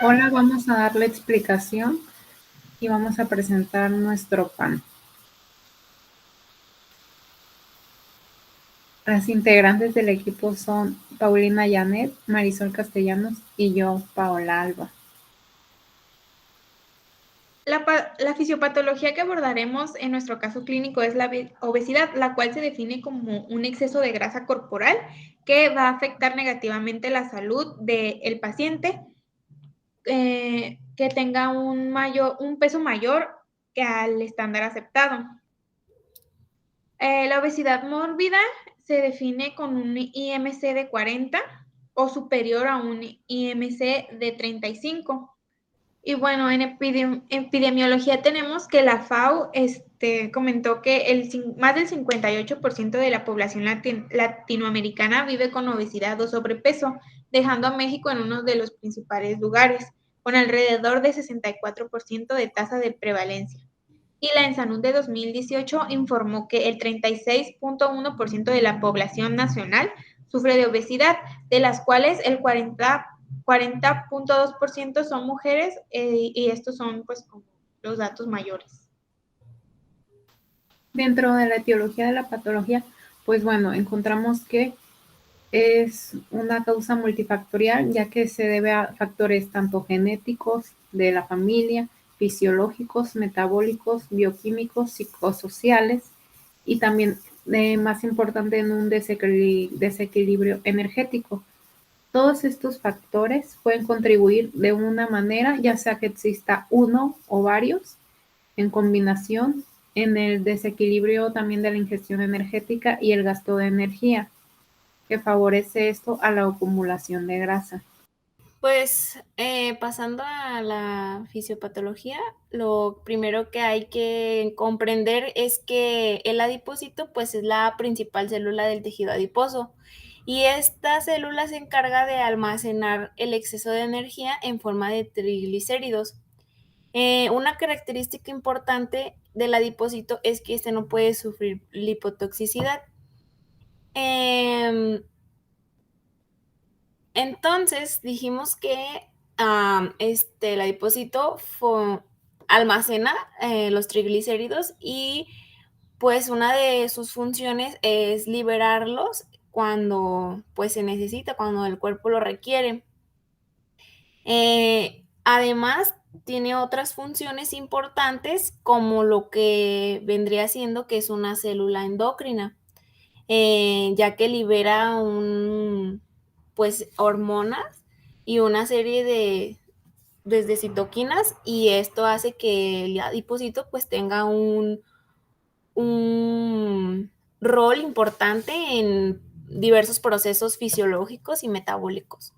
Hola, vamos a dar la explicación y vamos a presentar nuestro pan. Las integrantes del equipo son Paulina Janet, Marisol Castellanos y yo, Paola Alba. La fisiopatología que abordaremos en nuestro caso clínico es la obesidad, la cual se define como un exceso de grasa corporal que va a afectar negativamente la salud del paciente, que tenga un peso mayor que al estándar aceptado. La obesidad mórbida se define con un IMC de 40 o superior a un IMC de 35. Y bueno, en epidemiología tenemos que la FAO comentó que más del 58% de la población latinoamericana vive con obesidad o sobrepeso, dejando a México en uno de los principales lugares, con alrededor de 64% de tasa de prevalencia. Y la ENSANUD de 2018 informó que el 36.1% de la población nacional sufre de obesidad, de las cuales el 40.2% son mujeres, y estos son pues como los datos mayores. Dentro de la etiología de la patología, pues bueno, encontramos que es una causa multifactorial, ya que se debe a factores tanto genéticos de la familia, fisiológicos, metabólicos, bioquímicos, psicosociales y también, más importante, en un desequilibrio energético. Todos estos factores pueden contribuir de una manera, ya sea que exista uno o varios, en combinación, en el desequilibrio también de la ingestión energética y el gasto de energía, que favorece esto a la acumulación de grasa. Pues pasando a la fisiopatología, lo primero que hay que comprender es que el adipocito pues es la principal célula del tejido adiposo y esta célula se encarga de almacenar el exceso de energía en forma de triglicéridos. Una característica importante del adipocito es que este no puede sufrir lipotoxicidad. Em, Entonces dijimos que el adipocito almacena los triglicéridos y pues una de sus funciones es liberarlos cuando pues se necesita, cuando el cuerpo lo requiere. Además, tiene otras funciones importantes como lo que vendría siendo que es una célula endocrina, ya que libera pues hormonas y una serie desde citoquinas y esto hace que el adipocito pues tenga un rol importante en diversos procesos fisiológicos y metabólicos.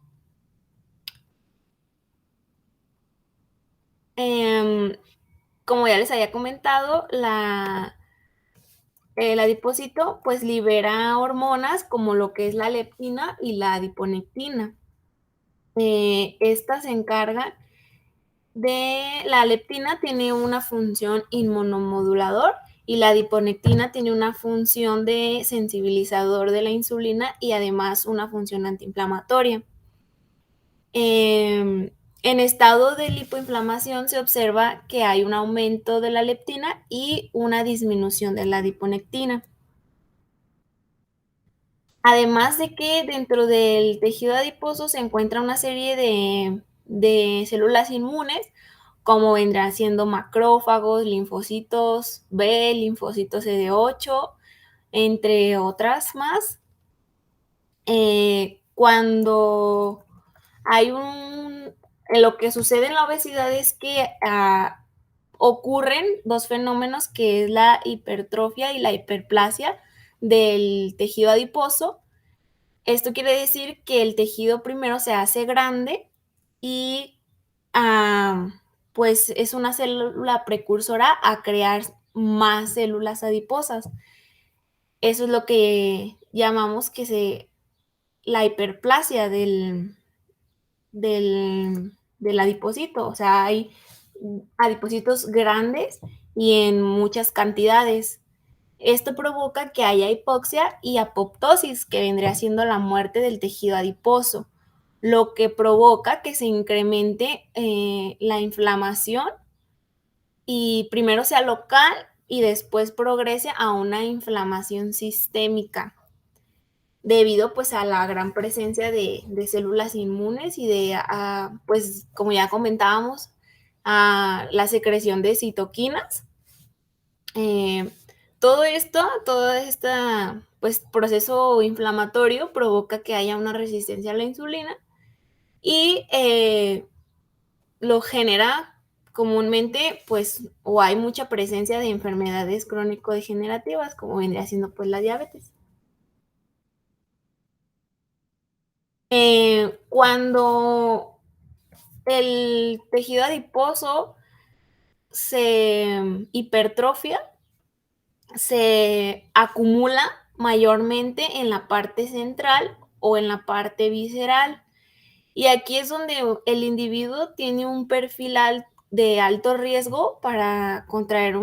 Como ya les había comentado, el adipocito pues libera hormonas como lo que es la leptina y la adiponectina. Estas se encargan la leptina tiene una función inmunomodulador y la adiponectina tiene una función de sensibilizador de la insulina y además una función antiinflamatoria. En estado de lipoinflamación se observa que hay un aumento de la leptina y una disminución de la adiponectina. Además de que dentro del tejido adiposo se encuentra una serie de células inmunes, como vendrán siendo macrófagos, linfocitos B, linfocitos CD8, entre otras más. Cuando hay lo que sucede en la obesidad es que ocurren dos fenómenos que es la hipertrofia y la hiperplasia del tejido adiposo. Esto quiere decir que el tejido primero se hace grande y pues es una célula precursora a crear más células adiposas. Eso es lo que llamamos la hiperplasia del adipocito. O sea, hay adipocitos grandes y en muchas cantidades. Esto provoca que haya hipoxia y apoptosis, que vendría siendo la muerte del tejido adiposo. lo que provoca que se incremente la inflamación y primero sea local y después progrese a una inflamación sistémica, debido pues a la gran presencia de células inmunes y de, pues como ya comentábamos, a la secreción de citoquinas. Eh, todo este pues, proceso inflamatorio provoca que haya una resistencia a la insulina y lo genera comúnmente, pues, o hay mucha presencia de enfermedades crónico-degenerativas, como vendría siendo pues la diabetes. Cuando el tejido adiposo se hipertrofia, se acumula mayormente en la parte central o en la parte visceral. Y aquí es donde el individuo tiene un perfil de alto riesgo para contraer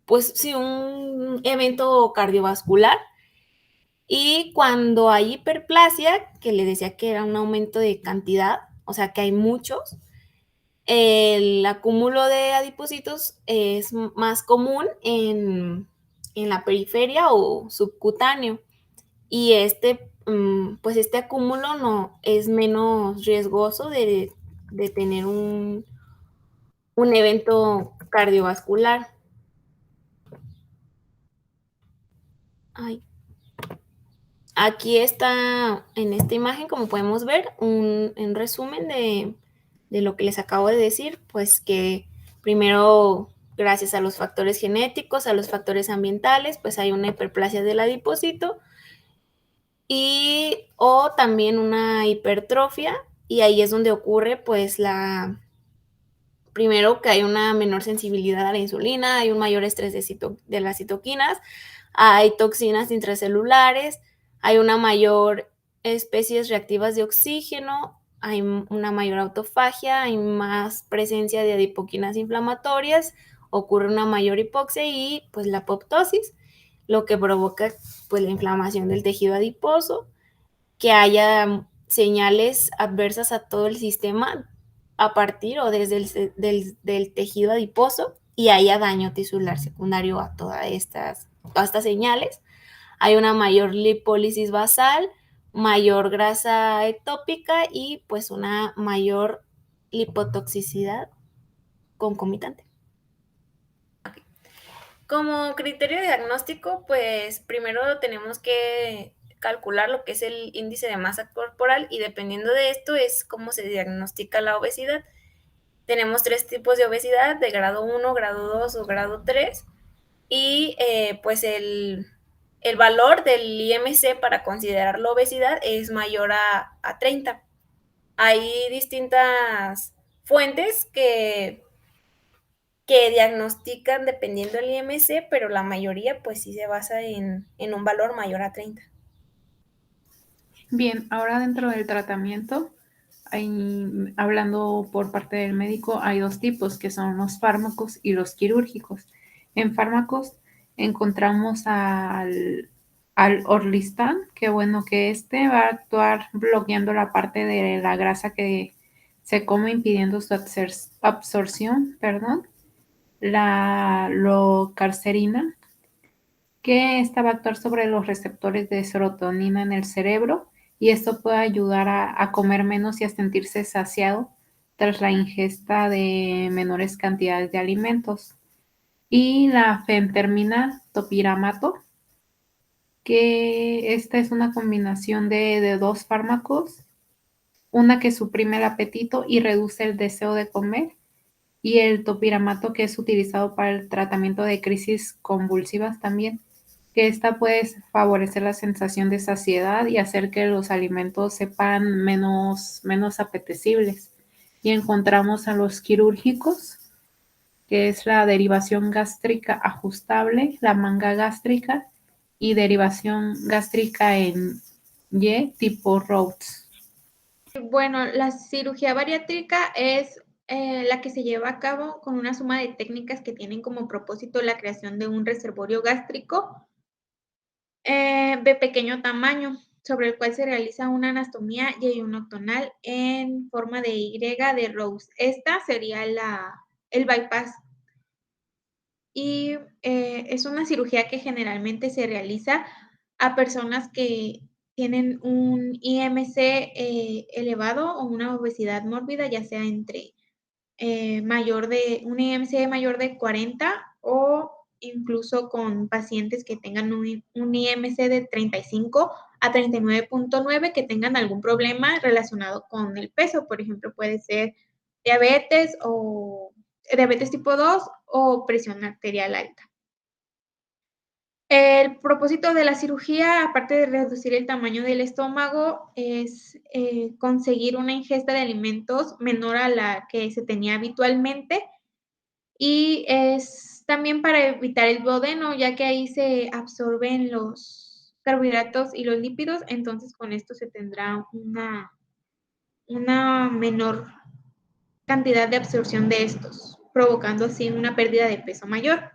pues sí, un evento cardiovascular. Y cuando hay hiperplasia, que le decía que era un aumento de cantidad, o sea que hay muchos, el acúmulo de adipocitos es más común en la periferia o subcutáneo. Y pues este acúmulo no es menos riesgoso de tener un evento cardiovascular. Ay. Aquí está en esta imagen, como podemos ver, un resumen de lo que les acabo de decir, pues que primero, gracias a los factores genéticos, a los factores ambientales, pues hay una hiperplasia del adipocito o también una hipertrofia, y ahí es donde ocurre pues primero que hay una menor sensibilidad a la insulina, hay un mayor estrés de las citoquinas, hay toxinas intracelulares, hay una mayor especies reactivas de oxígeno, hay una mayor autofagia, hay más presencia de adipoquinas inflamatorias, ocurre una mayor hipoxia y pues la apoptosis, lo que provoca pues la inflamación del tejido adiposo, que haya señales adversas a todo el sistema a partir o desde del tejido adiposo y haya daño tisular secundario a todas estas señales. Hay una mayor lipólisis basal, mayor grasa ectópica y pues una mayor lipotoxicidad concomitante. Como criterio diagnóstico, pues primero tenemos que calcular lo que es el índice de masa corporal y dependiendo de esto es cómo se diagnostica la obesidad. Tenemos 3 tipos de obesidad, de grado 1, grado 2 o grado 3 y pues el valor del IMC para considerar la obesidad es mayor a 30. Hay distintas fuentes que diagnostican dependiendo del IMC, pero la mayoría pues sí se basa en un valor mayor a 30. Bien, ahora dentro del tratamiento, hablando por parte del médico, hay 2 tipos, que son los fármacos y los quirúrgicos. En fármacos encontramos al Orlistan, que bueno, que este va a actuar bloqueando la parte de la grasa que se come, impidiendo su absorción, la locarcerina, que esta va a actuar sobre los receptores de serotonina en el cerebro y esto puede ayudar a comer menos y a sentirse saciado tras la ingesta de menores cantidades de alimentos. Y la fentermina topiramato, que esta es una combinación de 2 fármacos, una que suprime el apetito y reduce el deseo de comer, y el topiramato, que es utilizado para el tratamiento de crisis convulsivas también, que esta puede favorecer la sensación de saciedad y hacer que los alimentos sepan menos apetecibles. Y encontramos a los quirúrgicos, que es la derivación gástrica ajustable, la manga gástrica y derivación gástrica en Y tipo Rhodes. Bueno, la cirugía bariátrica es la que se lleva a cabo con una suma de técnicas que tienen como propósito la creación de un reservorio gástrico de pequeño tamaño. sobre el cual se realiza una anastomía yeyunoctonal en forma de Y de Rose. Esta sería el bypass. Y es una cirugía que generalmente se realiza a personas que tienen un IMC elevado o una obesidad mórbida, ya sea entre un IMC mayor de 40 o incluso con pacientes que tengan un IMC de 35 a 39.9 que tengan algún problema relacionado con el peso. Por ejemplo, puede ser diabetes o diabetes tipo 2 o presión arterial alta. El propósito de la cirugía, aparte de reducir el tamaño del estómago, es conseguir una ingesta de alimentos menor a la que se tenía habitualmente y es también para evitar el duodeno, ya que ahí se absorben los carbohidratos y los lípidos, entonces con esto se tendrá una menor cantidad de absorción de estos, provocando así una pérdida de peso mayor.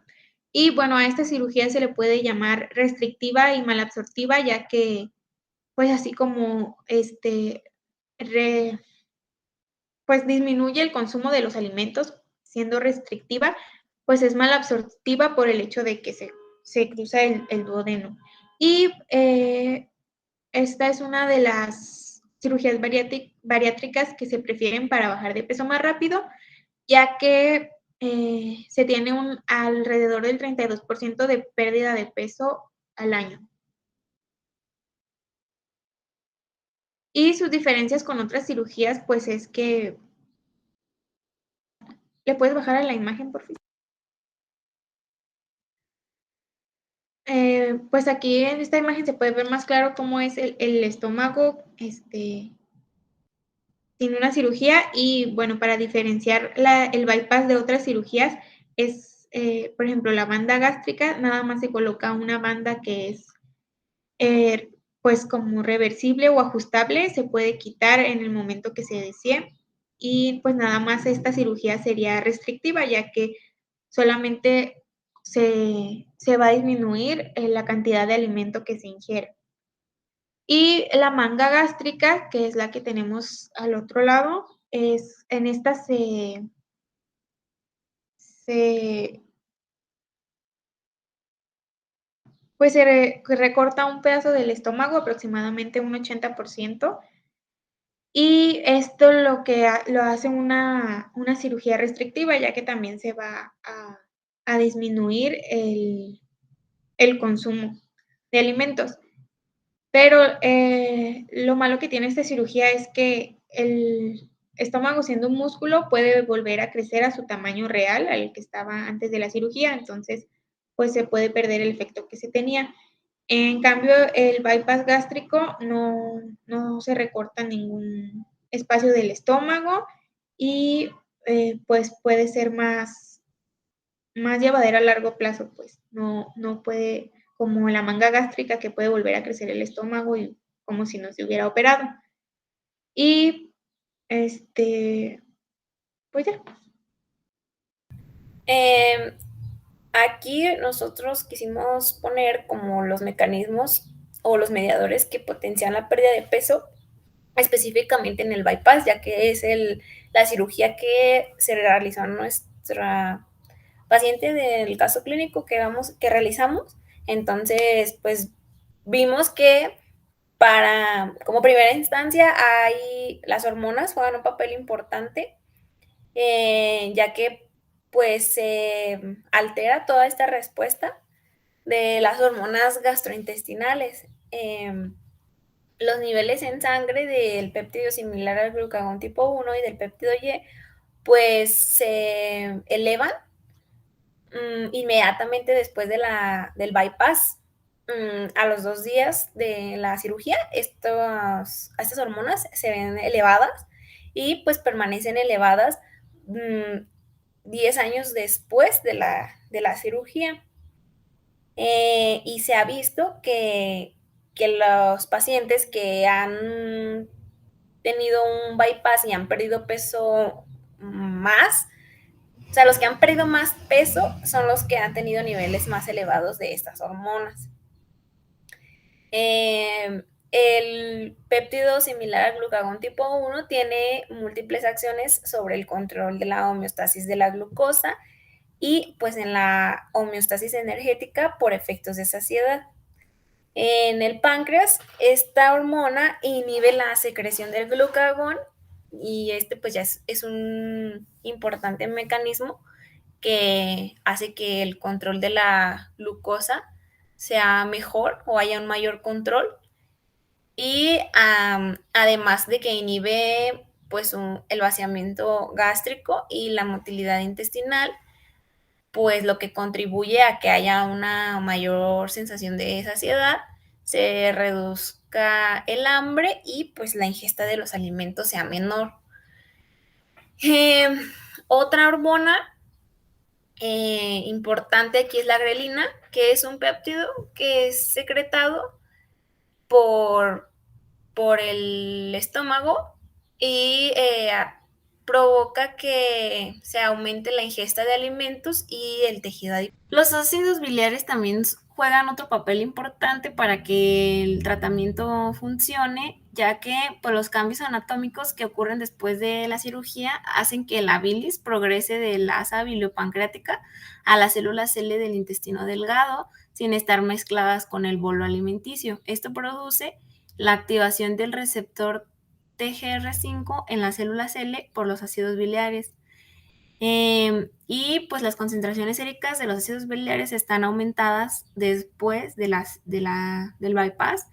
Y bueno, a esta cirugía se le puede llamar restrictiva y malabsortiva, ya que, pues así como pues disminuye el consumo de los alimentos, siendo restrictiva, pues es malabsortiva por el hecho de que se cruza el duodeno. Y esta es una de las cirugías bariátricas que se prefieren para bajar de peso más rápido, ya que se tiene alrededor del 32% de pérdida de peso al año. Y sus diferencias con otras cirugías, pues es que... ¿Le puedes bajar a la imagen, por favor? Pues aquí en esta imagen se puede ver más claro cómo es el estómago sin una cirugía y bueno, para diferenciar el bypass de otras cirugías es, por ejemplo, la banda gástrica, nada más se coloca una banda que es pues como reversible o ajustable, se puede quitar en el momento que se desee y pues nada más esta cirugía sería restrictiva ya que solamente se va a disminuir la cantidad de alimento que se ingiere. Y la manga gástrica, que es la que tenemos al otro lado, en esta pues se recorta un pedazo del estómago, aproximadamente un 80%, y esto lo hace una cirugía restrictiva, ya que también se va a disminuir el consumo de alimentos. Pero lo malo que tiene esta cirugía es que el estómago, siendo un músculo, puede volver a crecer a su tamaño real, al que estaba antes de la cirugía, entonces pues se puede perder el efecto que se tenía. En cambio, el bypass gástrico no se recorta ningún espacio del estómago y pues puede ser más llevadera a largo plazo, pues no puede, como la manga gástrica, que puede volver a crecer el estómago y como si no se hubiera operado. Y pues ya. Aquí nosotros quisimos poner como los mecanismos o los mediadores que potencian la pérdida de peso, específicamente en el bypass, ya que es la cirugía que se realizó en nuestra paciente del caso clínico que realizamos. Entonces, pues vimos que como primera instancia, las hormonas juegan un papel importante, ya que pues se altera toda esta respuesta de las hormonas gastrointestinales. Los niveles en sangre del péptido similar al glucagón tipo 1 y del péptido Y, pues se elevan inmediatamente después del bypass. A los 2 días de la cirugía, estas hormonas se ven elevadas y pues permanecen elevadas 10 años después de la cirugía. Y se ha visto que los pacientes que han tenido un bypass y han perdido peso más, o sea, los que han perdido más peso son los que han tenido niveles más elevados de estas hormonas. El péptido similar al glucagón tipo 1 tiene múltiples acciones sobre el control de la homeostasis de la glucosa y pues en la homeostasis energética por efectos de saciedad. En el páncreas, esta hormona inhibe la secreción del glucagón y pues ya es un importante mecanismo que hace que el control de la glucosa sea mejor o haya un mayor control y además de que inhibe pues el vaciamiento gástrico y la motilidad intestinal, pues lo que contribuye a que haya una mayor sensación de saciedad, se reduzca el hambre y pues la ingesta de los alimentos sea menor. Otra hormona importante aquí es la grelina, que es un péptido que es secretado por el estómago y provoca que se aumente la ingesta de alimentos y el tejido adiposo. Los ácidos biliares también juegan otro papel importante para que el tratamiento funcione, ya que pues, los cambios anatómicos que ocurren después de la cirugía hacen que la bilis progrese de la asa biliopancreática a las células L del intestino delgado sin estar mezcladas con el bolo alimenticio. Esto produce la activación del receptor TGR5 en las células L por los ácidos biliares. Y pues las concentraciones séricas de los ácidos biliares están aumentadas después del bypass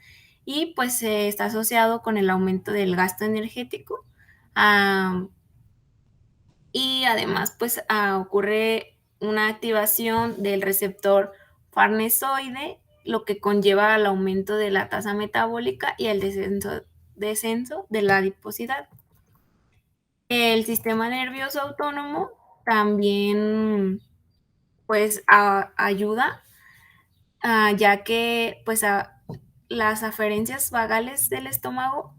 y pues está asociado con el aumento del gasto energético. Y además pues ocurre una activación del receptor farnesoide, lo que conlleva al aumento de la tasa metabólica y el descenso de la adiposidad. El sistema nervioso autónomo también pues ayuda, ya que pues las aferencias vagales del estómago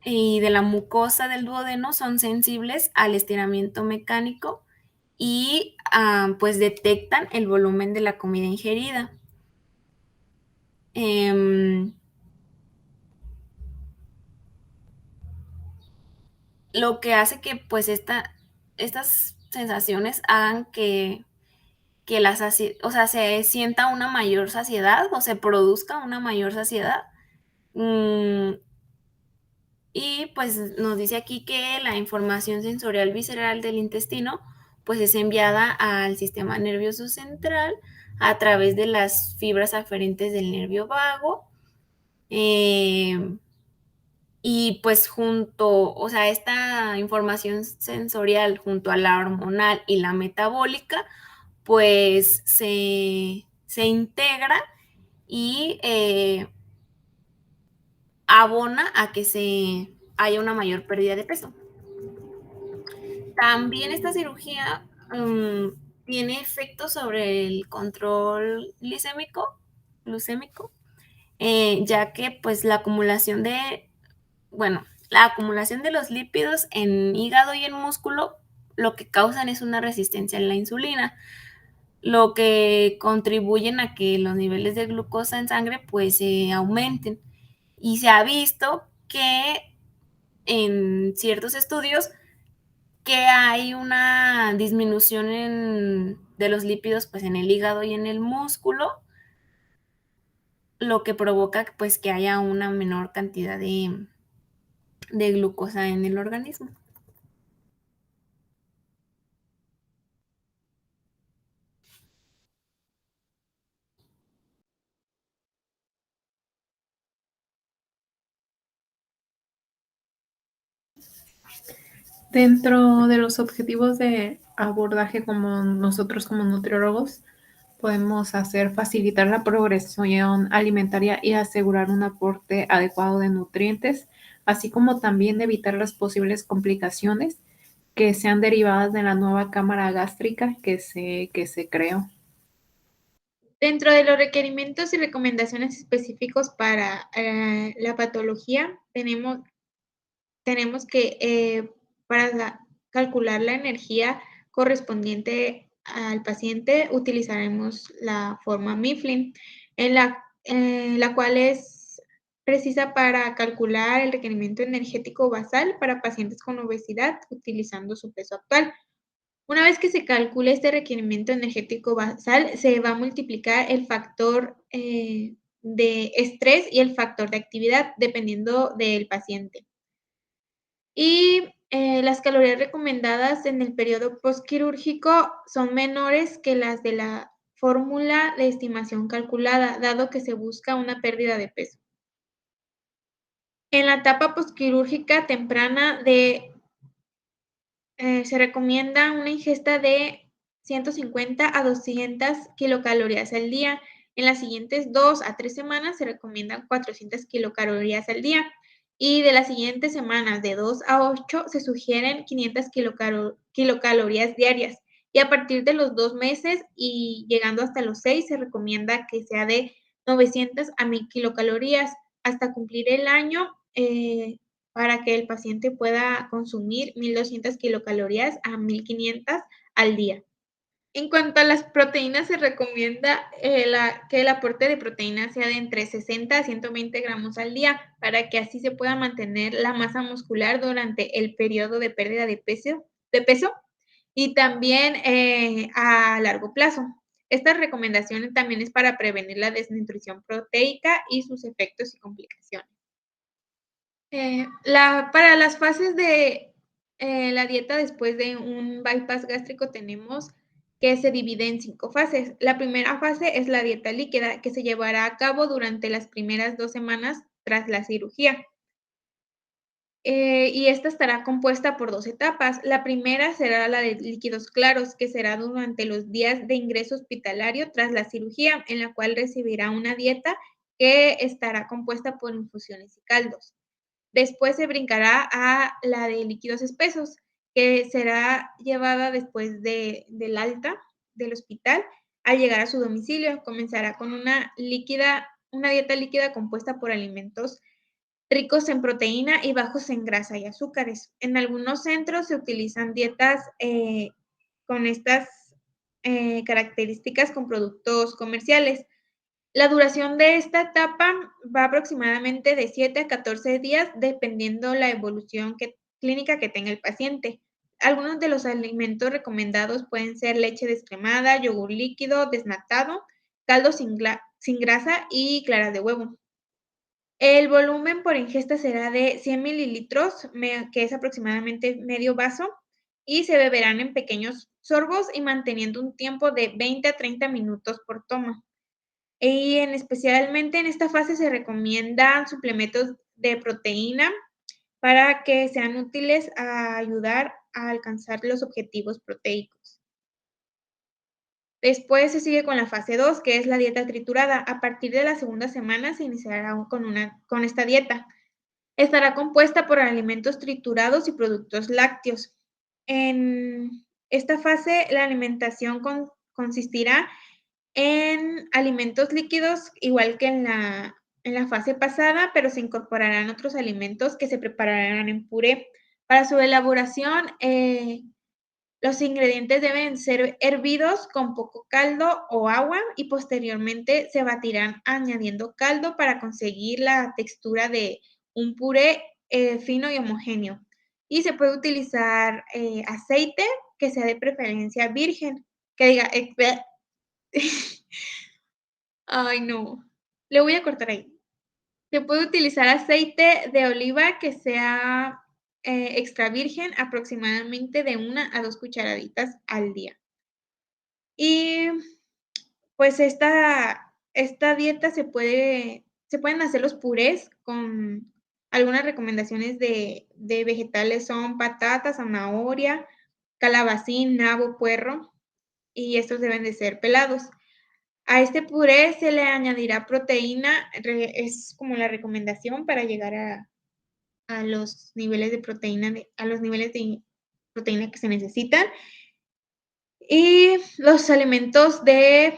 y de la mucosa del duodeno son sensibles al estiramiento mecánico y pues detectan el volumen de la comida ingerida. Lo que hace que pues estas sensaciones hagan que o sea, se sienta una mayor saciedad o se produzca una mayor saciedad. Y pues nos dice aquí que la información sensorial visceral del intestino pues es enviada al sistema nervioso central a través de las fibras aferentes del nervio vago. Y pues o sea, esta información sensorial junto a la hormonal y la metabólica, pues se integra y abona a que haya una mayor pérdida de peso. También esta cirugía tiene efectos sobre el control glucémico, ya que pues la acumulación de los lípidos en hígado y en músculo lo que causan es una resistencia a la insulina, lo que contribuyen a que los niveles de glucosa en sangre pues aumenten. Y se ha visto que en ciertos estudios que hay una disminución de los lípidos pues en el hígado y en el músculo, lo que provoca pues que haya una menor cantidad de glucosa en el organismo. Dentro de los objetivos de abordaje como nosotros como nutriólogos podemos facilitar la progresión alimentaria y asegurar un aporte adecuado de nutrientes, así como también evitar las posibles complicaciones que sean derivadas de la nueva cámara gástrica que se creó. Dentro de los requerimientos y recomendaciones específicos para la patología, tenemos que para calcular la energía correspondiente al paciente utilizaremos la forma Mifflin, en la cual es precisa para calcular el requerimiento energético basal para pacientes con obesidad utilizando su peso actual. Una vez que se calcule este requerimiento energético basal, se va a multiplicar el factor de estrés y el factor de actividad, dependiendo del paciente. Y las calorías recomendadas en el periodo postquirúrgico son menores que las de la fórmula de estimación calculada, dado que se busca una pérdida de peso. En la etapa postquirúrgica temprana se recomienda una ingesta de 150 a 200 kilocalorías al día. En las siguientes 2 a 3 semanas se recomiendan 400 kilocalorías al día. Y de las siguientes semanas, de 2 a 8, se sugieren 500 kilocalorías diarias. Y a partir de los 2 meses y llegando hasta los 6, se recomienda que sea de 900 a 1000 kilocalorías. Hasta cumplir el año, para que el paciente pueda consumir 1200 kilocalorías a 1500 al día. En cuanto a las proteínas, se recomienda que el aporte de proteínas sea de entre 60 a 120 gramos al día, para que así se pueda mantener la masa muscular durante el periodo de pérdida de peso y también a largo plazo. Esta recomendación también es para prevenir la desnutrición proteica y sus efectos y complicaciones. Para las fases de la dieta después de un bypass gástrico tenemos que se divide en 5 fases. La primera fase es la dieta líquida, que se llevará a cabo durante las primeras 2 semanas tras la cirugía. Y esta estará compuesta por 2 etapas. La primera será la de líquidos claros, que será durante los días de ingreso hospitalario tras la cirugía, en la cual recibirá una dieta que estará compuesta por infusiones y caldos. Después se brincará a la de líquidos espesos, que será llevada después del alta del hospital al llegar a su domicilio. Comenzará con una dieta líquida compuesta por alimentos ricos en proteína y bajos en grasa y azúcares. En algunos centros se utilizan dietas con estas características con productos comerciales. La duración de esta etapa va aproximadamente de 7 a 14 días, dependiendo la evolución clínica que tenga el paciente. Algunos de los alimentos recomendados pueden ser leche descremada, yogur líquido, desnatado, caldo sin grasa y claras de huevo. El volumen por ingesta será de 100 mililitros, que es aproximadamente medio vaso, y se beberán en pequeños sorbos y manteniendo un tiempo de 20 a 30 minutos por toma. Y especialmente en esta fase se recomiendan suplementos de proteína para que sean útiles a ayudar a alcanzar los objetivos proteicos. Después se sigue con la fase 2, que es la dieta triturada. A partir de la segunda semana se iniciará con esta dieta. Estará compuesta por alimentos triturados y productos lácteos. En esta fase, la alimentación consistirá en alimentos líquidos, igual que en la fase pasada, pero se incorporarán otros alimentos que se prepararán en puré. Para su elaboración, los ingredientes deben ser hervidos con poco caldo o agua y posteriormente se batirán añadiendo caldo para conseguir la textura de un puré fino y homogéneo. Y se puede utilizar aceite que sea de preferencia virgen, que diga, ay no, le voy a cortar ahí. Se puede utilizar aceite de oliva que sea extra virgen, aproximadamente de 1 a 2 cucharaditas al día. Y pues esta dieta se pueden hacer los purés con algunas recomendaciones de vegetales, son patata, zanahoria, calabacín, nabo, puerro, y estos deben de ser pelados. A este puré se le añadirá proteína, es como la recomendación para llegar a los niveles de proteína que se necesitan. Y los alimentos de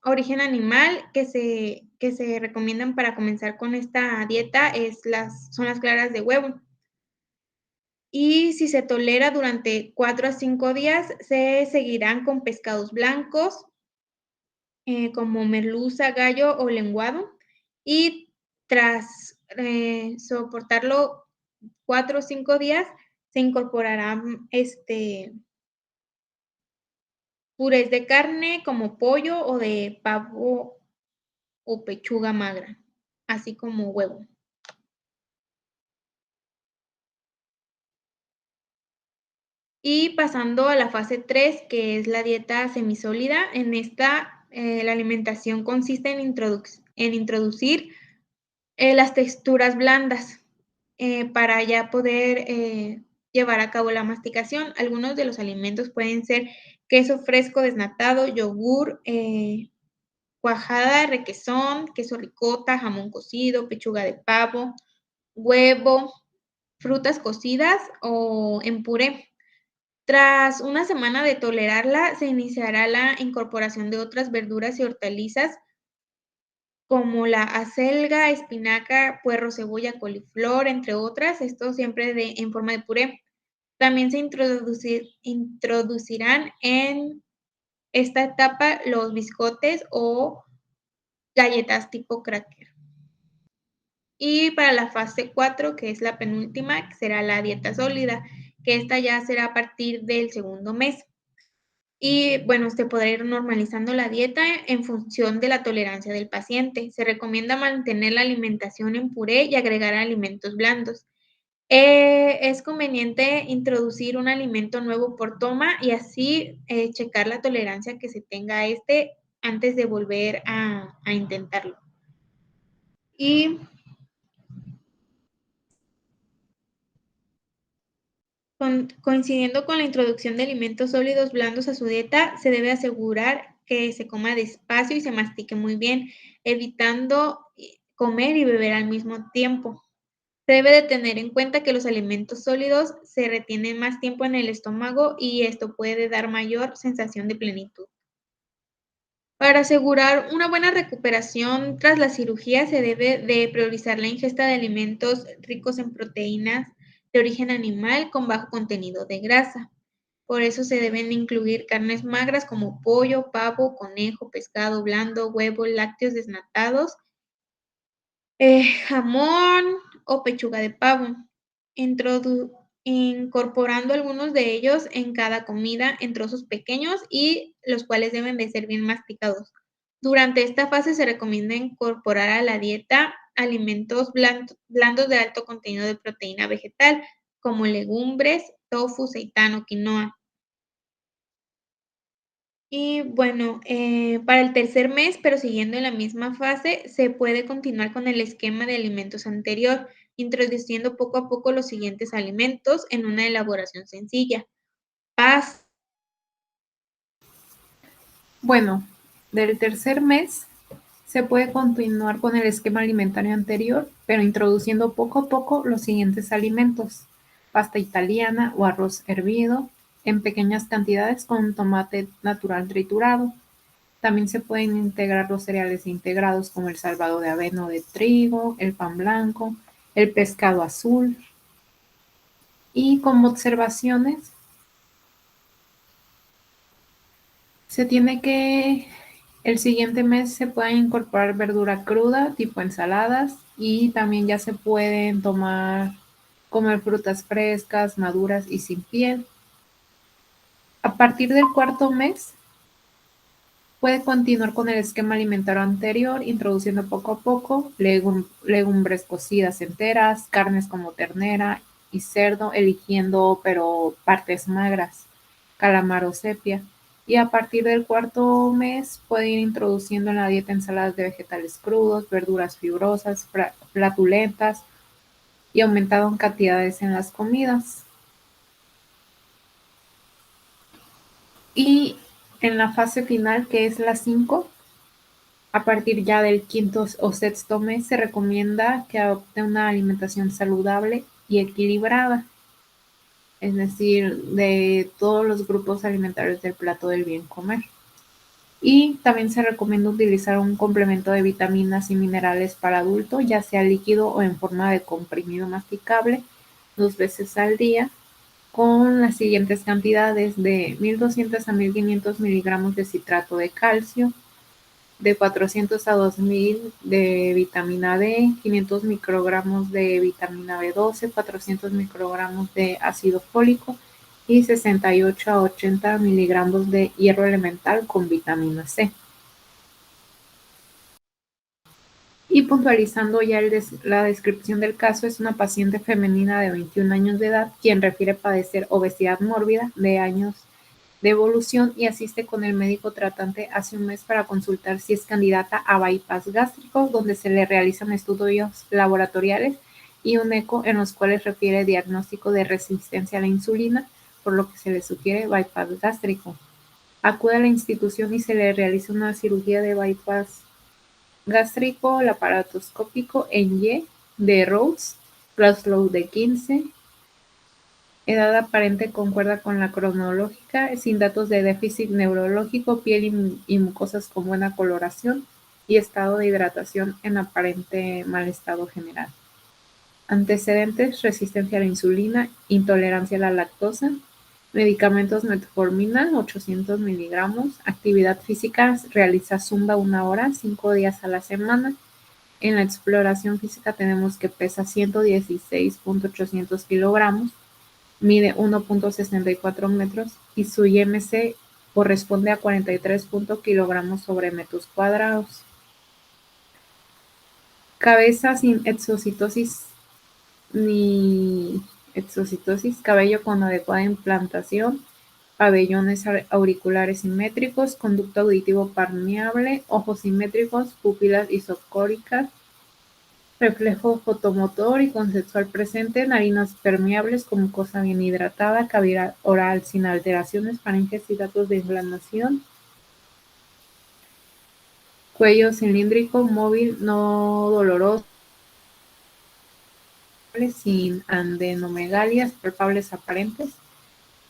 origen animal que se recomiendan para comenzar con esta dieta son las claras de huevo. Y si se tolera durante 4 a 5 días, se seguirán con pescados blancos, como merluza, gallo o lenguado. Y tras soportarlo 4 o 5 días, se incorporarán purés de carne como pollo o de pavo o pechuga magra, así como huevo. Y pasando a la fase 3, que es la dieta semisólida, en esta la alimentación consiste en introducir las texturas blandas para ya poder llevar a cabo la masticación. Algunos de los alimentos pueden ser queso fresco desnatado, yogur, cuajada, requesón, queso ricota, jamón cocido, pechuga de pavo, huevo, frutas cocidas o en puré. Tras una semana de tolerarla, se iniciará la incorporación de otras verduras y hortalizas como la acelga, espinaca, puerro, cebolla, coliflor, entre otras, esto siempre en forma de puré. También se introducirán en esta etapa los biscotes o galletas tipo cracker. Y para la fase 4, que es la penúltima, que será la dieta sólida, que esta ya será a partir del segundo mes. Y bueno, se podrá ir normalizando la dieta en función de la tolerancia del paciente. Se recomienda mantener la alimentación en puré y agregar alimentos blandos. Es conveniente introducir un alimento nuevo por toma y así checar la tolerancia que se tenga a este antes de volver a intentarlo. Y coincidiendo con la introducción de alimentos sólidos blandos a su dieta, se debe asegurar que se coma despacio y se mastique muy bien, evitando comer y beber al mismo tiempo. Se debe de tener en cuenta que los alimentos sólidos se retienen más tiempo en el estómago y esto puede dar mayor sensación de plenitud. Para asegurar una buena recuperación tras la cirugía, se debe de priorizar la ingesta de alimentos ricos en proteínas de origen animal con bajo contenido de grasa. Por eso se deben incluir carnes magras como pollo, pavo, conejo, pescado blando, huevos, lácteos desnatados, jamón o pechuga de pavo, incorporando algunos de ellos en cada comida en trozos pequeños y los cuales deben de ser bien masticados. Durante esta fase se recomienda incorporar a la dieta alimentos blandos de alto contenido de proteína vegetal, como legumbres, tofu, seitán o quinoa. Y bueno, para el tercer mes, pero siguiendo en la misma fase, se puede continuar con el esquema de alimentos anterior, introduciendo poco a poco los siguientes alimentos en una elaboración sencilla. Paz. Bueno, del tercer mes se puede continuar con el esquema alimentario anterior, pero introduciendo poco a poco los siguientes alimentos: pasta italiana o arroz hervido en pequeñas cantidades con tomate natural triturado. También se pueden integrar los cereales integrados como el salvado de avena o de trigo, el pan blanco, el pescado azul. Y como observaciones, se tiene que el siguiente mes se puede incorporar verdura cruda, tipo ensaladas, y también ya se pueden comer frutas frescas, maduras y sin piel. A partir del cuarto mes, puede continuar con el esquema alimentario anterior, introduciendo poco a poco legumbres cocidas enteras, carnes como ternera y cerdo, eligiendo pero partes magras, calamar o sepia. Y a partir del cuarto mes puede ir introduciendo en la dieta ensaladas de vegetales crudos, verduras fibrosas, flatulentas y aumentado en cantidades en las comidas. Y en la fase final, que es la 5, a partir ya del quinto o sexto mes, se recomienda que adopte una alimentación saludable y equilibrada, es decir, de todos los grupos alimentarios del plato del bien comer. Y también se recomienda utilizar un complemento de vitaminas y minerales para adulto, ya sea líquido o en forma de comprimido masticable, 2 veces al día, con las siguientes cantidades de 1200 a 1500 miligramos de citrato de calcio, de 400 a 2000 de vitamina D, 500 microgramos de vitamina B12, 400 microgramos de ácido fólico y 68 a 80 miligramos de hierro elemental con vitamina C. Y puntualizando ya la descripción del caso, es una paciente femenina de 21 años de edad quien refiere padecer obesidad mórbida de años de evolución y asiste con el médico tratante hace un mes para consultar si es candidata a bypass gástrico, donde se le realizan estudios laboratoriales y un eco en los cuales refiere diagnóstico de resistencia a la insulina, por lo que se le sugiere bypass gástrico. Acude a la institución y se le realiza una cirugía de bypass gástrico laparoscópico en Y de Rhodes, Glasgow de 15, edad aparente concuerda con la cronológica, sin datos de déficit neurológico, piel y mucosas con buena coloración y estado de hidratación en aparente mal estado general. Antecedentes: resistencia a la insulina, intolerancia a la lactosa, medicamentos metformina 800 miligramos, actividad física, realiza zumba 1 hora, 5 días a la semana. En la exploración física tenemos que pesa 116.800 kilogramos, mide 1.64 metros y su IMC corresponde a 43 kilogramos sobre metros cuadrados. Cabeza sin exocitosis ni exocitosis, cabello con adecuada implantación, pabellones auriculares simétricos, conducto auditivo permeable, ojos simétricos, pupilas isocóricas, reflejo fotomotor y conceptual presente, narinas permeables con mucosa bien hidratada, cavidad oral sin alteraciones, faringes y datos de inflamación, cuello cilíndrico, móvil, no doloroso, sin adenomegalias palpables aparentes,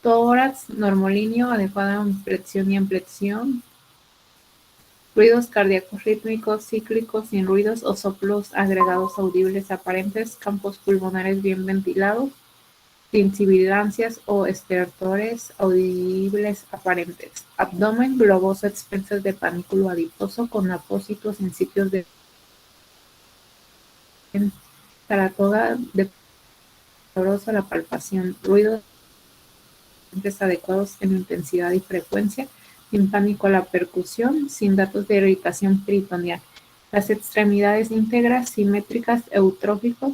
tórax normolíneo, adecuada flexión y ampliación, ruidos cardíacos rítmicos, cíclicos, sin ruidos o soplos agregados audibles aparentes, campos pulmonares bien ventilados, sin sibilancias o estertores audibles aparentes, abdomen globoso a expensas de panículo adiposo con apósitos en sitios de Saratoga de dolorosa la palpación, ruidos adecuados en intensidad y frecuencia, sin pánico a la percusión, sin datos de irritación peritoneal. Las extremidades íntegras, simétricas, eutróficos,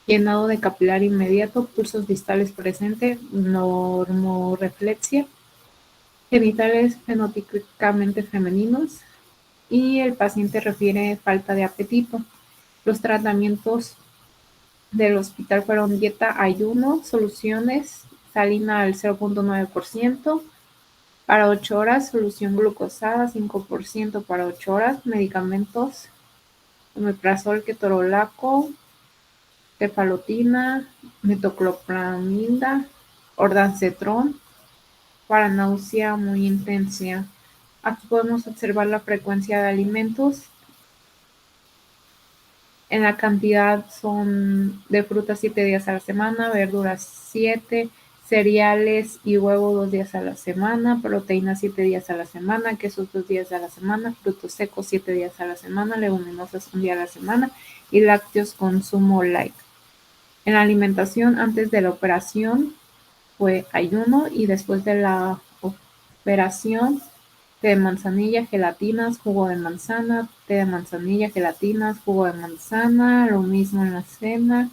llenado de capilar inmediato, pulsos distales presentes, normoreflexia, genitales fenotípicamente femeninos y el paciente refiere falta de apetito. Los tratamientos del hospital fueron dieta, ayuno, soluciones, salina al 0.9%, para 8 horas, solución glucosada 5% para 8 horas, medicamentos, omeprazol, ketorolaco, cefalotina, metoclopramida, ordancetrón, para náusea muy intensa. Aquí podemos observar la frecuencia de alimentos. En la cantidad son de frutas 7 días a la semana, verduras 7, cereales y huevo 2 días a la semana, proteínas 7 días a la semana, quesos 2 días a la semana, frutos secos 7 días a la semana, leguminosas 1 día a la semana y lácteos consumo light. En la alimentación antes de la operación fue ayuno y después de la operación té de manzanilla, gelatinas, jugo de manzana, té de manzanilla, gelatinas, jugo de manzana, lo mismo en la cena.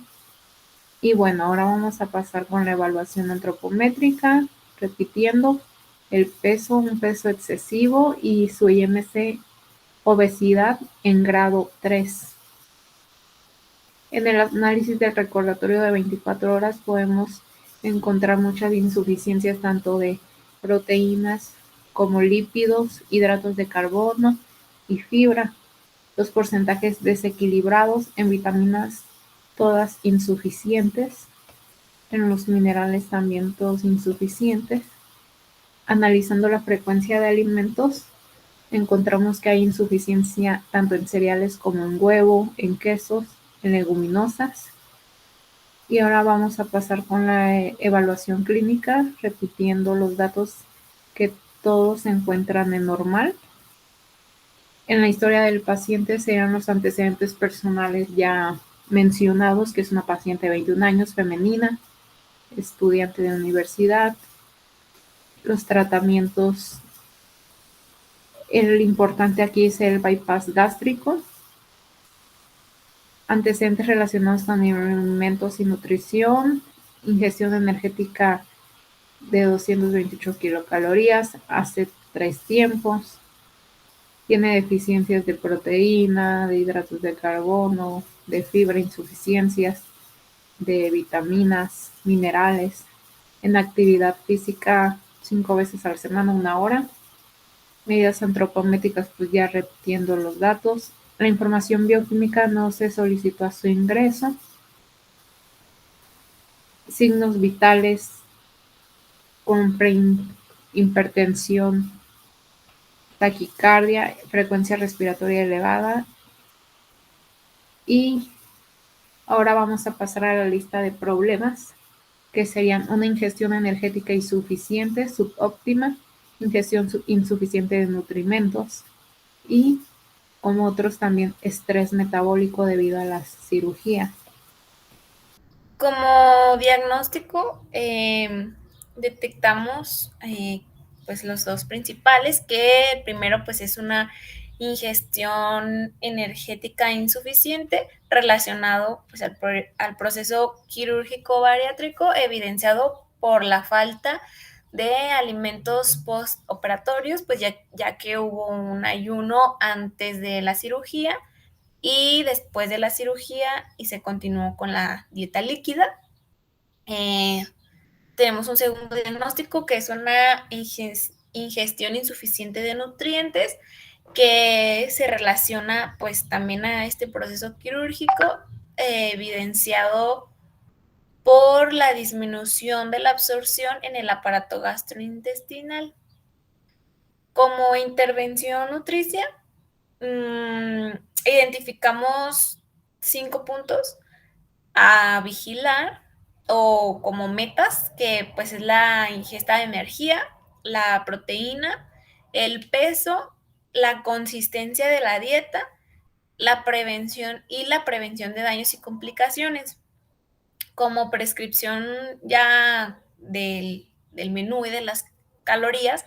Y bueno, ahora vamos a pasar con la evaluación antropométrica, repitiendo el peso, un peso excesivo y su IMC obesidad en grado 3. En el análisis del recordatorio de 24 horas podemos encontrar muchas insuficiencias tanto de proteínas como lípidos, hidratos de carbono y fibra. Los porcentajes desequilibrados en vitaminas todas insuficientes, en los minerales también todos insuficientes. Analizando la frecuencia de alimentos, encontramos que hay insuficiencia tanto en cereales como en huevo, en quesos, en leguminosas. Y ahora vamos a pasar con la evaluación clínica, repitiendo los datos que todos se encuentran en normal. En la historia del paciente serán los antecedentes personales ya mencionados, que es una paciente de 21 años, femenina, estudiante de universidad, los tratamientos. El importante aquí es el bypass gástrico, antecedentes relacionados con alimentos y nutrición, ingestión energética de 228 kilocalorías hace 3 tiempos, tiene deficiencias de proteína, de hidratos de carbono, de fibra, insuficiencias de vitaminas, minerales, en actividad física 5 veces a la semana, 1 hora, medidas antropométricas, pues ya repitiendo los datos. La información bioquímica no se solicitó a su ingreso. Signos vitales con hipertensión, taquicardia, frecuencia respiratoria elevada. Y ahora vamos a pasar a la lista de problemas, que serían una ingestión energética insuficiente, subóptima, ingestión insuficiente de nutrimentos y, como otros también, estrés metabólico debido a las cirugías. Como diagnóstico, detectamos pues los dos principales, que el primero pues es una ingestión energética insuficiente relacionado pues al proceso quirúrgico bariátrico, evidenciado por la falta de alimentos postoperatorios, pues ya que hubo un ayuno antes de la cirugía y después de la cirugía y se continuó con la dieta líquida. Tenemos un segundo diagnóstico, que es una ingestión insuficiente de nutrientes, que se relaciona pues también a este proceso quirúrgico, evidenciado por la disminución de la absorción en el aparato gastrointestinal. Como intervención nutricia, identificamos 5 puntos a vigilar o como metas, que pues es la ingesta de energía, la proteína, el peso, la consistencia de la dieta, la prevención de daños y complicaciones. Como prescripción ya del menú y de las calorías,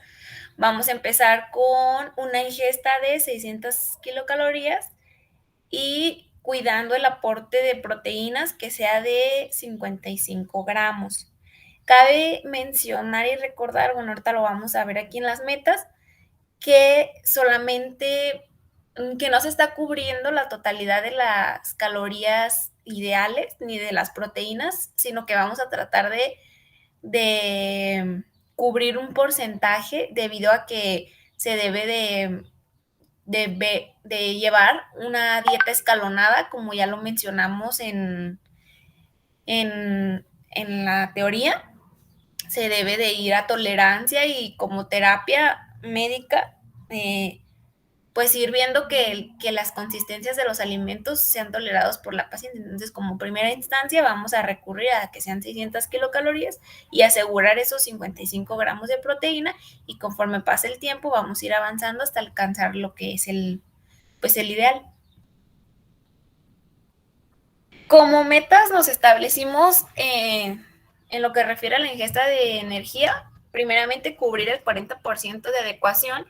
vamos a empezar con una ingesta de 600 kilocalorías y cuidando el aporte de proteínas, que sea de 55 gramos. Cabe mencionar y recordar, bueno, ahorita lo vamos a ver aquí en las metas, que solamente que no se está cubriendo la totalidad de las calorías ideales ni de las proteínas, sino que vamos a tratar de cubrir un porcentaje, debido a que se debe de llevar una dieta escalonada, como ya lo mencionamos en la teoría. Se debe de ir a tolerancia y como terapia médica, pues ir viendo que las consistencias de los alimentos sean tolerados por la paciente. Entonces, como primera instancia, vamos a recurrir a que sean 600 kilocalorías y asegurar esos 55 gramos de proteína, y conforme pase el tiempo vamos a ir avanzando hasta alcanzar lo que es el ideal. Como metas nos establecimos, en lo que refiere a la ingesta de energía, primeramente cubrir el 40% de adecuación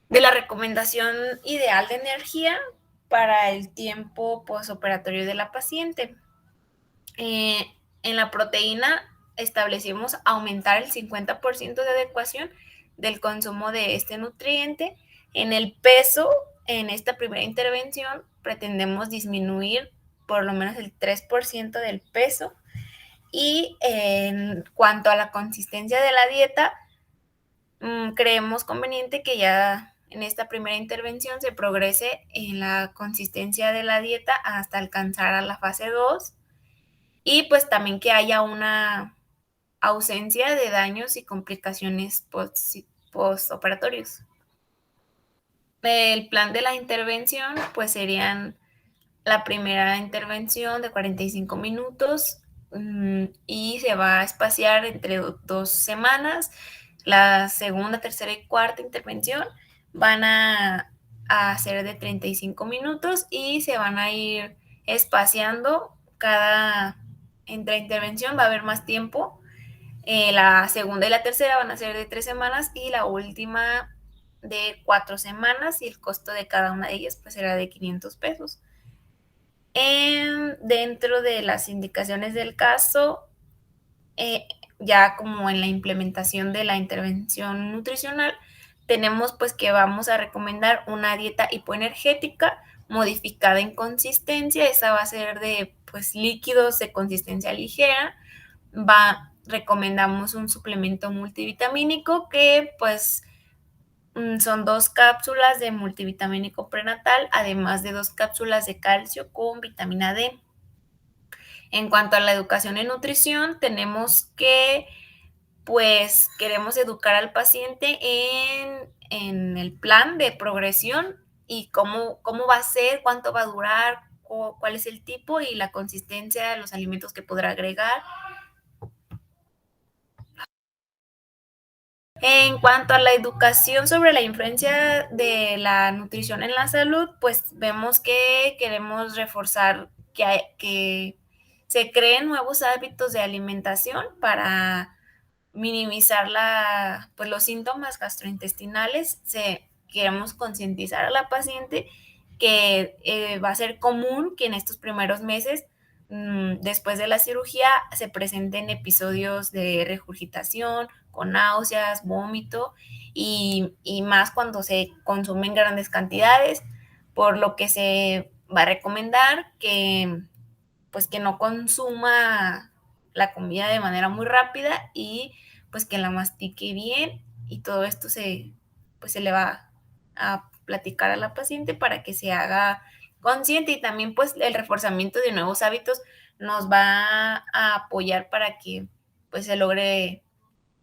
de la recomendación ideal de energía para el tiempo postoperatorio de la paciente. En la proteína establecimos aumentar el 50% de adecuación del consumo de este nutriente. En el peso, en esta primera intervención, pretendemos disminuir por lo menos el 3% del peso. Y en cuanto a la consistencia de la dieta, creemos conveniente que ya en esta primera intervención se progrese en la consistencia de la dieta hasta alcanzar a la fase 2, y pues también que haya una ausencia de daños y complicaciones postoperatorios. El plan de la intervención pues serían la primera intervención de 45 minutos, y se va a espaciar entre 2 semanas. La segunda, tercera y cuarta intervención van a a ser de 35 minutos y se van a ir espaciando entre intervención, va a haber más tiempo. La segunda y la tercera van a ser de 3 semanas y la última de 4 semanas, y el costo de cada una de ellas pues será de 500 pesos. Dentro de las indicaciones del caso, ya como en la implementación de la intervención nutricional, tenemos pues que vamos a recomendar una dieta hipoenergética modificada en consistencia. Esa va a ser de pues líquidos de consistencia ligera. Recomendamos un suplemento multivitamínico que pues son 2 cápsulas de multivitamínico prenatal, además de 2 cápsulas de calcio con vitamina D. En cuanto a la educación en nutrición, tenemos que, pues, queremos educar al paciente en el plan de progresión y cómo va a ser, cuánto va a durar, cuál es el tipo y la consistencia de los alimentos que podrá agregar. En cuanto a la educación sobre la influencia de la nutrición en la salud, pues vemos que queremos reforzar que se creen nuevos hábitos de alimentación para minimizar pues los síntomas gastrointestinales. Queremos concientizar a la paciente que va a ser común que en estos primeros meses, después de la cirugía, se presenten episodios de regurgitación, con náuseas, vómito, y más cuando se consumen grandes cantidades, por lo que se va a recomendar que pues que no consuma la comida de manera muy rápida y pues que la mastique bien, y todo esto pues se le va a platicar a la paciente para que se haga consciente, y también pues el reforzamiento de nuevos hábitos nos va a apoyar para que pues se logre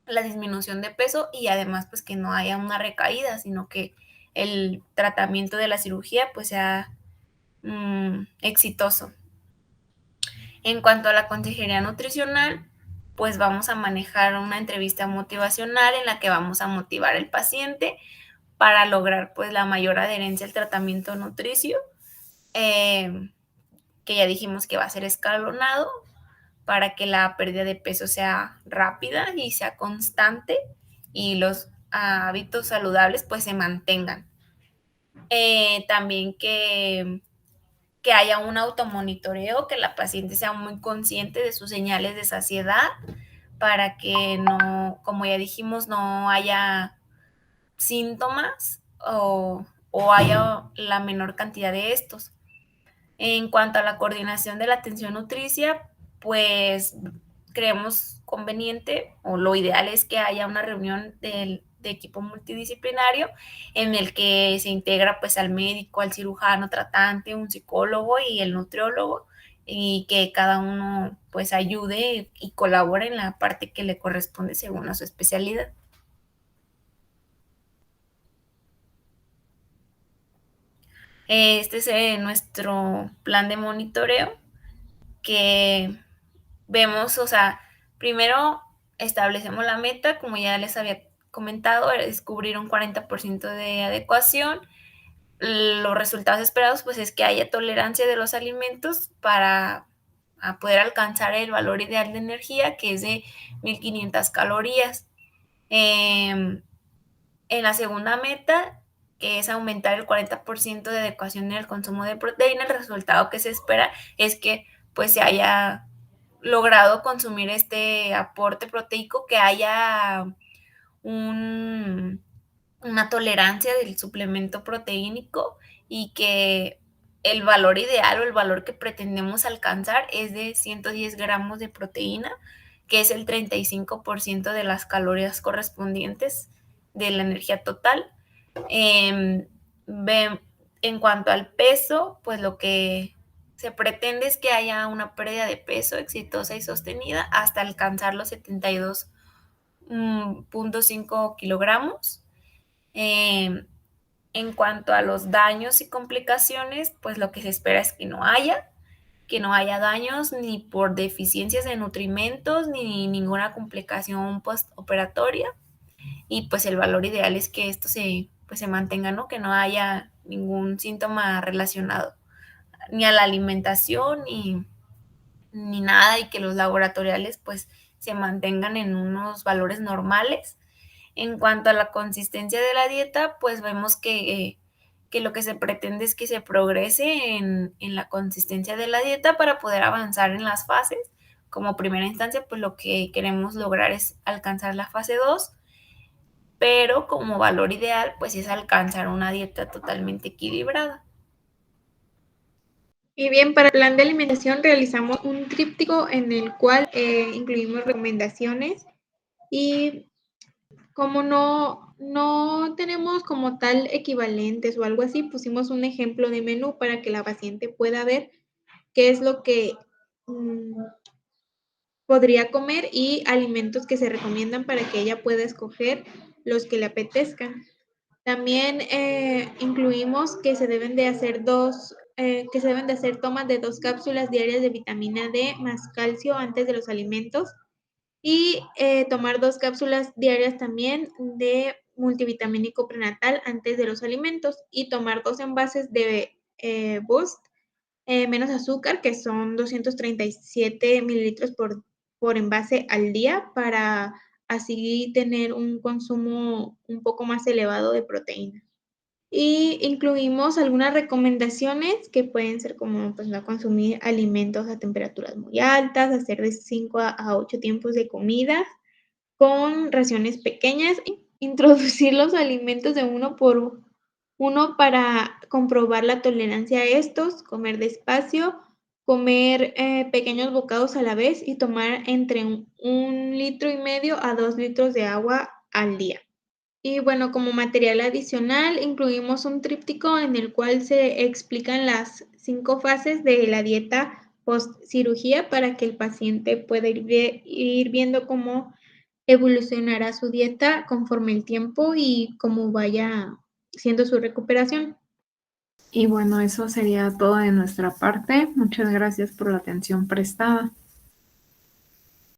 la disminución de peso y además pues que no haya una recaída, sino que el tratamiento de la cirugía pues sea exitoso. En cuanto a la consejería nutricional, pues vamos a manejar una entrevista motivacional en la que vamos a motivar al paciente para lograr pues la mayor adherencia al tratamiento nutricio, que ya dijimos que va a ser escalonado para que la pérdida de peso sea rápida y sea constante y los hábitos saludables pues se mantengan. También que haya un automonitoreo, que la paciente sea muy consciente de sus señales de saciedad para que no, como ya dijimos, no haya síntomas o haya la menor cantidad de estos. En cuanto a la coordinación de la atención nutricia, pues creemos conveniente, o lo ideal es que haya una reunión de equipo multidisciplinario en el que se integra pues al médico, al cirujano tratante, un psicólogo y el nutriólogo, y que cada uno pues ayude y colabore en la parte que le corresponde según a su especialidad. Este es nuestro plan de monitoreo, que vemos, o sea, primero establecemos la meta, como ya les había comentado, es cubrir un 40% de adecuación. Los resultados esperados, pues, es que haya tolerancia de los alimentos para poder alcanzar el valor ideal de energía, que es de 1500 calorías. En la segunda meta, que es aumentar el 40% de adecuación en el consumo de proteína, el resultado que se espera es que pues se haya logrado consumir este aporte proteico, que haya una tolerancia del suplemento proteínico y que el valor ideal o el valor que pretendemos alcanzar es de 110 gramos de proteína, que es el 35% de las calorías correspondientes de la energía total. En cuanto al peso, pues lo que se pretende es que haya una pérdida de peso exitosa y sostenida hasta alcanzar los 72.5 kilogramos. En cuanto a los daños y complicaciones, pues lo que se espera es que no haya daños ni por deficiencias de nutrimentos ni ninguna complicación postoperatoria. Y pues el valor ideal es que esto se mantenga, ¿no? Que no haya ningún síntoma relacionado ni a la alimentación ni nada, y que los laboratoriales pues se mantengan en unos valores normales. En cuanto a la consistencia de la dieta, pues vemos que lo que se pretende es que se progrese en la consistencia de la dieta para poder avanzar en las fases. Como primera instancia, pues lo que queremos lograr es alcanzar la fase 2, pero como valor ideal, pues es alcanzar una dieta totalmente equilibrada. Y bien, para el plan de alimentación realizamos un tríptico en el cual incluimos recomendaciones y como no tenemos como tal equivalentes o algo así, pusimos un ejemplo de menú para que la paciente pueda ver qué es lo que podría comer y alimentos que se recomiendan para que ella pueda escoger los que le apetezcan. También incluimos que se deben de hacer tomas de 2 cápsulas diarias de vitamina D más calcio antes de los alimentos y tomar 2 cápsulas diarias también de multivitamínico prenatal antes de los alimentos y tomar 2 envases de Boost menos azúcar, que son 237 mililitros por envase al día, para así tener un consumo un poco más elevado de proteína. Y incluimos algunas recomendaciones que pueden ser como pues, no consumir alimentos a temperaturas muy altas, hacer de 5 a 8 tiempos de comida con raciones pequeñas, introducir los alimentos de uno por uno para comprobar la tolerancia a estos, comer despacio, comer pequeños bocados a la vez y tomar entre 1,5 litros a 2 litros de agua al día. Y bueno, como material adicional incluimos un tríptico en el cual se explican las 5 fases de la dieta post cirugía para que el paciente pueda ir viendo cómo evolucionará su dieta conforme el tiempo y cómo vaya siendo su recuperación. Y bueno, eso sería todo de nuestra parte. Muchas gracias por la atención prestada.